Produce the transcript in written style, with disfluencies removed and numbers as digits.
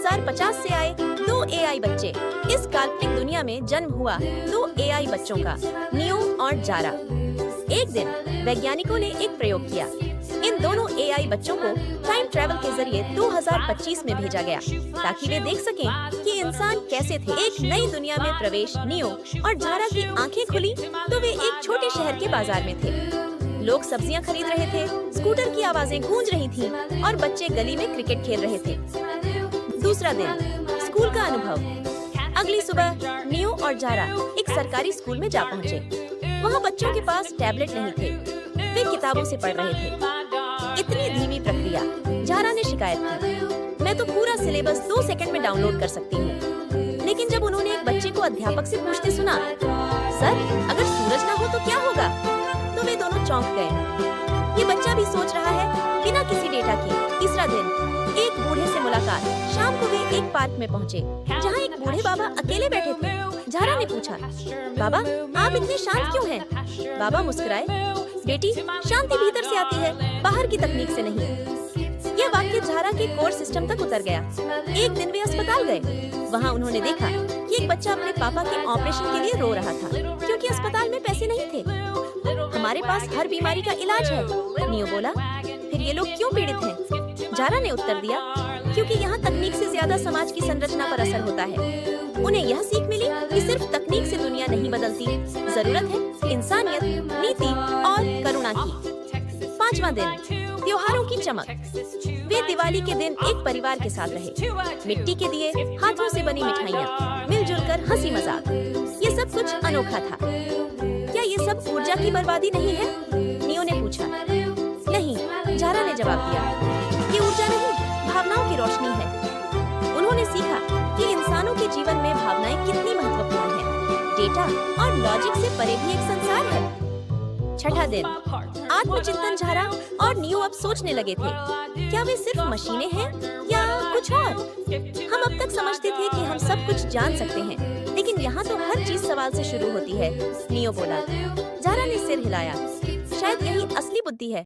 2050 से आए 2 एआई बच्चे। इस काल्पनिक दुनिया में जन्म हुआ 2 एआई बच्चों का, नियो और जारा। एक दिन वैज्ञानिकों ने एक प्रयोग किया। इन दोनों एआई बच्चों को टाइम ट्रैवल के जरिए 2025 में भेजा गया ताकि वे देख सकें कि इंसान कैसे थे। एक नई दुनिया में प्रवेश। नियो और जारा की आंखें खुली तो वे एक छोटे शहर के बाजार में थे। लोग सब्जियां खरीद रहे थे, स्कूटर की आवाजें गूंज रही थीं और बच्चे गली में क्रिकेट खेल रहे थे। दूसरा दिन, स्कूल का अनुभव। अगली सुबह नियो और जारा एक सरकारी स्कूल में जा पहुंचे। वहाँ बच्चों के पास टैबलेट नहीं थे, वे किताबों से पढ़ रहे थे। इतनी धीमी प्रक्रिया, जारा ने शिकायत की। मैं तो पूरा सिलेबस 2 सेकंड में डाउनलोड कर सकती हूँ। लेकिन जब उन्होंने एक बच्चे को अध्यापक से पूछते सुना, सर अगर सूरज ना हो तो क्या होगा, तो वे दोनों चौंक गए। ये बच्चा भी सोच रहा है बिना किसी डेटा के। तीसरा दिन, एक बूढ़े से मुलाकात। शाम को वे एक पार्क में पहुँचे जहाँ एक बूढ़े बाबा अकेले बैठे थे। जारा ने पूछा, बाबा आप इतने शांत क्यों हैं? बाबा मुस्कुराए, बेटी शांति भीतर से आती है, बाहर की तकनीक से नहीं। यह वाक्य जारा के कोर सिस्टम तक उतर गया। एक दिन वे अस्पताल गए। वहाँ उन्होंने देखा कि एक बच्चा अपने पापा के ऑपरेशन के लिए रो रहा था क्योंकि अस्पताल में पैसे नहीं थे। हमारे पास हर बीमारी का इलाज है, नियो बोला। फिर ये लोग क्यों पीड़ित हैं? जारा ने उत्तर दिया, क्योंकि यहाँ तकनीक से ज्यादा समाज की संरचना पर असर होता है। उन्हें यह सीख मिली कि सिर्फ तकनीक से दुनिया नहीं बदलती, जरूरत है इंसानियत, नीति और करुणा की। 5वां दिन, त्योहारों की चमक। वे दिवाली के दिन एक परिवार के साथ रहे। मिट्टी के दिए, हाथों से बनी मिठाइयाँ, मिलजुल कर हंसी मजाक। ये सब कुछ अनोखा था। क्या ये सब ऊर्जा की बर्बादी नहीं है? नियो ने पूछा। नहीं, जारा ने जवाब दिया, ये ऊर्जा नहीं, भावनाओं की रोशनी है। उन्होंने सीखा कि इंसानों के जीवन में भावनाएं कितनी महत्वपूर्ण हैं। डेटा और लॉजिक से परे भी एक संसार है। 6ठा दिन, आत्मचिंतन। जारा और नियो अब सोचने लगे थे, क्या वे सिर्फ मशीनें हैं या कुछ और? हम अब तक समझते थे कि हम सब कुछ जान सकते हैं, लेकिन यहाँ तो हर चीज सवाल से शुरू होती है, नियो बोला। जारा ने सिर हिलाया, शायद यही असली बुद्धि है।